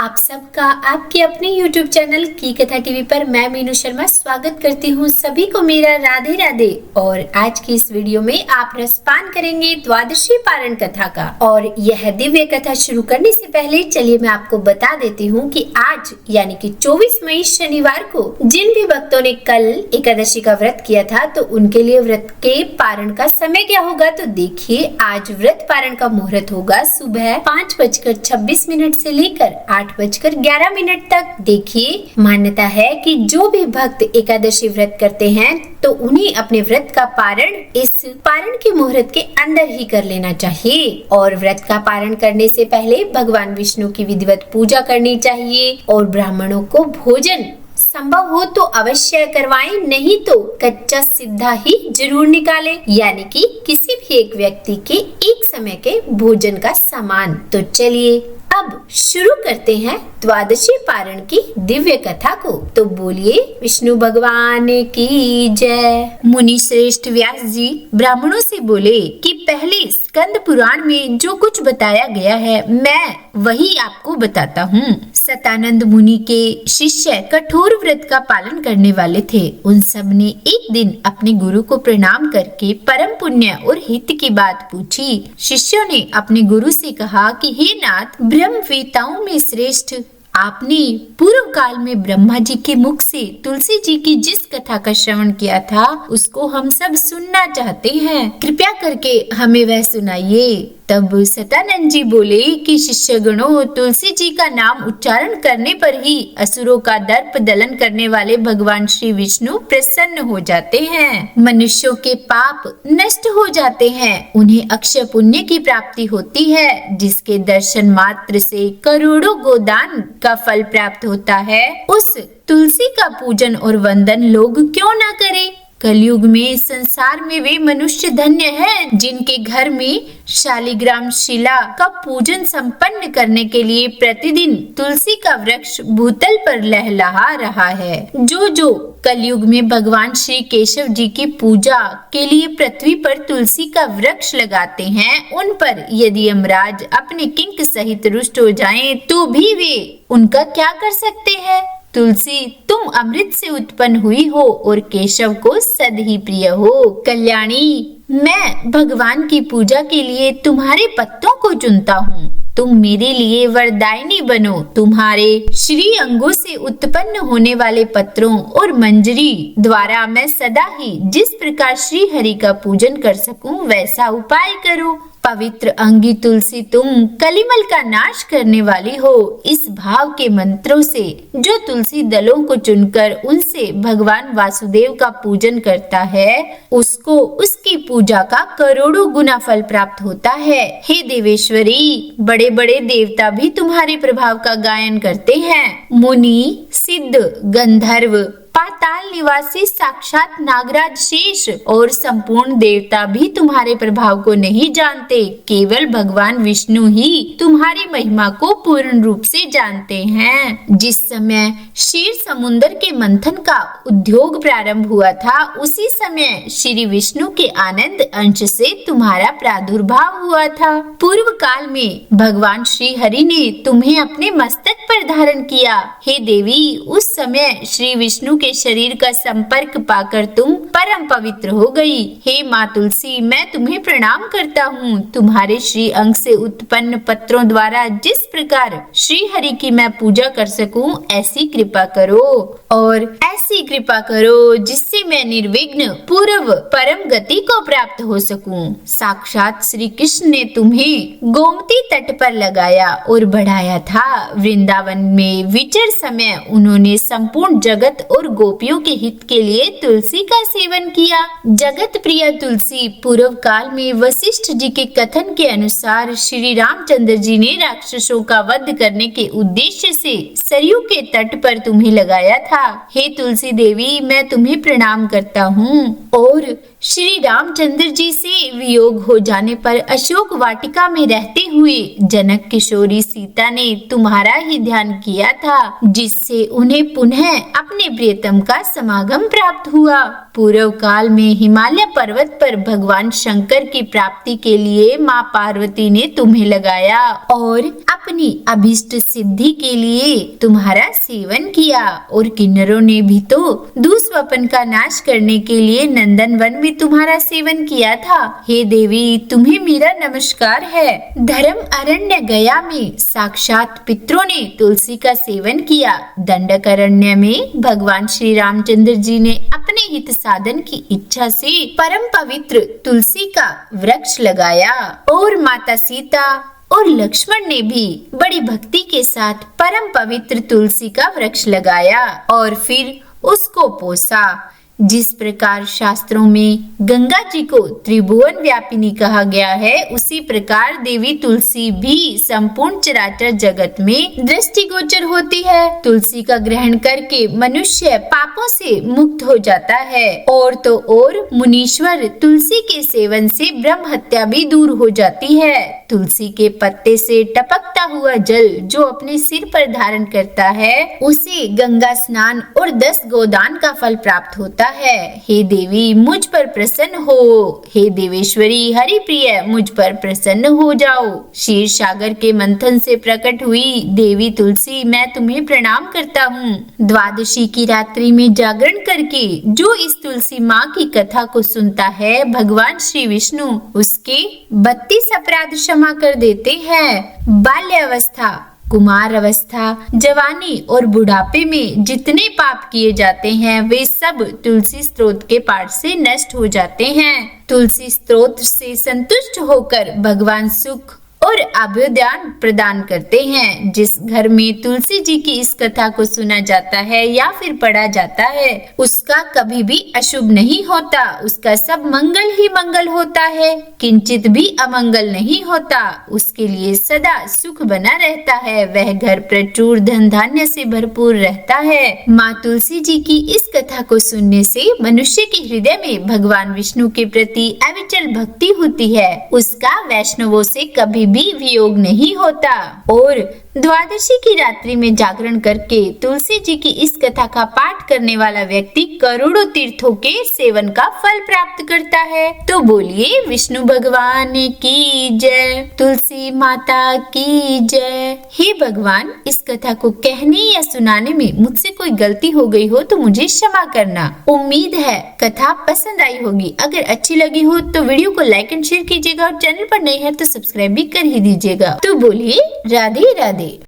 आप सबका आपके अपने YouTube चैनल की कथा टीवी पर मैं मीनू शर्मा स्वागत करती हूँ सभी को मेरा राधे राधे। और आज की इस वीडियो में आप रसपान करेंगे द्वादशी पारण कथा का। और यह दिव्य कथा शुरू करने से पहले चलिए मैं आपको बता देती हूँ कि आज यानी कि 24 मई शनिवार को जिन भी भक्तों ने कल एकादशी का व्रत किया था तो उनके लिए व्रत के पारण का समय क्या होगा। तो देखिए, आज व्रत पारण का मुहूर्त होगा सुबह 5:26 से लेकर 8:11 तक। देखिए, मान्यता है कि जो भी भक्त एकादशी व्रत करते हैं तो उन्हें अपने व्रत का पारण इस पारण के मुहूर्त के अंदर ही कर लेना चाहिए। और व्रत का पारण करने से पहले भगवान विष्णु की विधिवत पूजा करनी चाहिए और ब्राह्मणों को भोजन संभव हो तो अवश्य करवाएं, नहीं तो कच्चा सीधा ही जरूर निकालें, यानी कि किसी भी एक व्यक्ति के एक समय के भोजन का सामान। तो चलिए अब शुरू करते हैं द्वादशी पारण की दिव्य कथा को। तो बोलिए विष्णु भगवान की जय। मुनि श्रेष्ठ व्यास जी ब्राह्मणों से बोले कि पहले स्कंद पुराण में जो कुछ बताया गया है मैं वही आपको बताता हूँ। सतानंद मुनि के शिष्य कठोर व्रत का पालन करने वाले थे। उन सब ने एक दिन अपने गुरु को प्रणाम करके परम पुण्य और हित की बात पूछी। शिष्यों ने अपने गुरु से कहा कि हे नाथ, ब्रह्मवेताओं में श्रेष्ठ, आपने पूर्व काल में ब्रह्मा जी के मुख से तुलसी जी की जिस कथा का श्रवण किया था उसको हम सब सुनना चाहते हैं, कृपया करके हमें वह सुनाइए। तब सतानंद जी बोले कि शिष्यगणों, तुलसी जी का नाम उच्चारण करने पर ही असुरों का दर्प दलन करने वाले भगवान श्री विष्णु प्रसन्न हो जाते हैं। मनुष्यों के पाप नष्ट हो जाते हैं, उन्हें अक्षय पुण्य की प्राप्ति होती है, जिसके दर्शन मात्र से करोड़ों गोदान का फल प्राप्त होता है। उस तुलसी का पूजन और वंदन लोग क्यों ना करें। कलयुग में संसार में वे मनुष्य धन्य हैं जिनके घर में शालिग्राम शिला का पूजन संपन्न करने के लिए प्रतिदिन तुलसी का वृक्ष भूतल पर लहलहा रहा है। जो कलयुग में भगवान श्री केशव जी की पूजा के लिए पृथ्वी पर तुलसी का वृक्ष लगाते हैं, उन पर यदि यमराज अपने किंक सहित रुष्ट हो जाएं, तो भी वे उनका क्या कर सकते हैं। तुलसी, तुम अमृत से उत्पन्न हुई हो और केशव को सद ही प्रिय हो। कल्याणी, मैं भगवान की पूजा के लिए तुम्हारे पत्तों को चुनता हूँ, तुम मेरे लिए वरदायिनी बनो। तुम्हारे श्री अंगों से उत्पन्न होने वाले पत्रों और मंजरी द्वारा मैं सदा ही जिस प्रकार श्री हरि का पूजन कर सकूं वैसा उपाय करो। पवित्र अंगी तुलसी, तुम कलिमल का नाश करने वाली हो। इस भाव के मंत्रों से जो तुलसी दलों को चुनकर उनसे भगवान वासुदेव का पूजन करता है उसको उसकी पूजा का करोड़ों गुना फल प्राप्त होता है। हे देवेश्वरी, बड़े बड़े देवता भी तुम्हारे प्रभाव का गायन करते हैं। मुनि, सिद्ध, गंधर्व, पाताल निवासी साक्षात नागराज शेष और संपूर्ण देवता भी तुम्हारे प्रभाव को नहीं जानते। केवल भगवान विष्णु ही तुम्हारी महिमा को पूर्ण रूप से जानते हैं। जिस समय क्षीर समुद्र के मंथन का उद्योग प्रारंभ हुआ था उसी समय श्री विष्णु के आनंद अंश से तुम्हारा प्रादुर्भाव हुआ था। पूर्व काल में भगवान श्री हरि ने तुम्हें अपने मस्तक पर धारण किया। हे देवी, उस समय श्री विष्णु के शरीर का संपर्क पाकर तुम परम पवित्र हो गई। हे माँ तुलसी, मैं तुम्हें प्रणाम करता हूँ। तुम्हारे श्री अंग से उत्पन्न पत्रों द्वारा जिस प्रकार श्री हरि की मैं पूजा कर सकूं ऐसी कृपा करो, और ऐसी कृपा करो जिससे मैं निर्विघ्न पूर्व परम गति को प्राप्त हो सकूं। साक्षात श्री कृष्ण ने तुम्हें गोमती तट पर लगाया और बढ़ाया था। वृंदावन में विचर समय उन्होंने संपूर्ण जगत और गोपियों के हित के लिए तुलसी का सेवन किया। जगत प्रिय तुलसी, पूर्व काल में वशिष्ठ जी के कथन के अनुसार श्री रामचंद्र जी ने राक्षसों का वध करने के उद्देश्य से सरयू के तट पर तुम्हें लगाया था। हे तुलसी देवी, मैं तुम्हें प्रणाम करता हूँ। और श्री रामचंद्र जी से वियोग हो जाने पर अशोक वाटिका में रहते हुए जनक किशोरी सीता ने तुम्हारा ही ध्यान किया था, जिससे उन्हें पुनः अपने प्रियतम का समागम प्राप्त हुआ। पूर्व काल में हिमालय पर्वत पर भगवान शंकर की प्राप्ति के लिए माँ पार्वती ने तुम्हें लगाया और अपनी अभीष्ट सिद्धि के लिए तुम्हारा सेवन किया, और किन्नरों ने भी तो दुष्वपन का नाश करने के लिए नंदन वन में तुम्हारा सेवन किया था। हे देवी, तुम्हें मेरा नमस्कार है। धर्म अरण्य गया में साक्षात पितरों ने तुलसी का सेवन किया। दंडक अरण्य में भगवान श्री रामचंद्र जी ने अपने हित साधन की इच्छा से परम पवित्र तुलसी का वृक्ष लगाया, और माता सीता और लक्ष्मण ने भी बड़ी भक्ति के साथ परम पवित्र तुलसी का वृक्ष लगाया और फिर उसको पोसा। जिस प्रकार शास्त्रों में गंगा जी को त्रिभुवन व्यापिनी कहा गया है, उसी प्रकार देवी तुलसी भी संपूर्ण चराचर जगत में दृष्टिगोचर होती है। तुलसी का ग्रहण करके मनुष्य पापों से मुक्त हो जाता है, और तो और मुनीश्वर तुलसी के सेवन से ब्रह्म हत्या भी दूर हो जाती है। तुलसी के पत्ते से टपकता हुआ जल जो अपने सिर पर धारण करता है, उसे गंगा स्नान और 10 गोदान का फल प्राप्त होता है। हे देवी, मुझ पर प्रसन्न हो। हे देवेश्वरी हरि प्रिय, मुझ पर प्रसन्न हो जाओ। क्षीर सागर के मंथन से प्रकट हुई देवी तुलसी, मैं तुम्हें प्रणाम करता हूँ। द्वादशी की रात्रि में जागरण करके जो इस तुलसी माँ की कथा को सुनता है, भगवान श्री विष्णु उसके 32 अपराध क्षमा कर देते हैं। बाल्यावस्था, कुमार अवस्था, जवानी और बुढ़ापे में जितने पाप किए जाते हैं, वे सब तुलसी स्तोत्र के पाठ से नष्ट हो जाते हैं। तुलसी स्तोत्र से संतुष्ट होकर भगवान सुख और अभ्युदय प्रदान करते हैं। जिस घर में तुलसी जी की इस कथा को सुना जाता है या फिर पढ़ा जाता है, उसका कभी भी अशुभ नहीं होता, उसका सब मंगल ही मंगल होता है, किंचित भी अमंगल नहीं होता। उसके लिए सदा सुख बना रहता है, वह घर प्रचुर धन धान्य से भरपूर रहता है। माँ तुलसी जी की इस कथा को सुनने से मनुष्य के हृदय में भगवान विष्णु के प्रति अविचल भक्ति होती है, उसका वैष्णवों से कभी भी वियोग नहीं होता। और द्वादशी की रात्रि में जागरण करके तुलसी जी की इस कथा का पाठ करने वाला व्यक्ति करोड़ों तीर्थों के सेवन का फल प्राप्त करता है। तो बोलिए विष्णु भगवान की जय, तुलसी माता की जय। हे भगवान, इस कथा को कहने या सुनाने में मुझसे कोई गलती हो गई हो तो मुझे क्षमा करना। उम्मीद है कथा पसंद आई होगी। अगर अच्छी लगी हो तो वीडियो को लाइक एंड शेयर कीजिएगा, और चैनल पर नए हैं तो सब्सक्राइब भी कर ही दीजिएगा। तो बोलिए राधे राधे।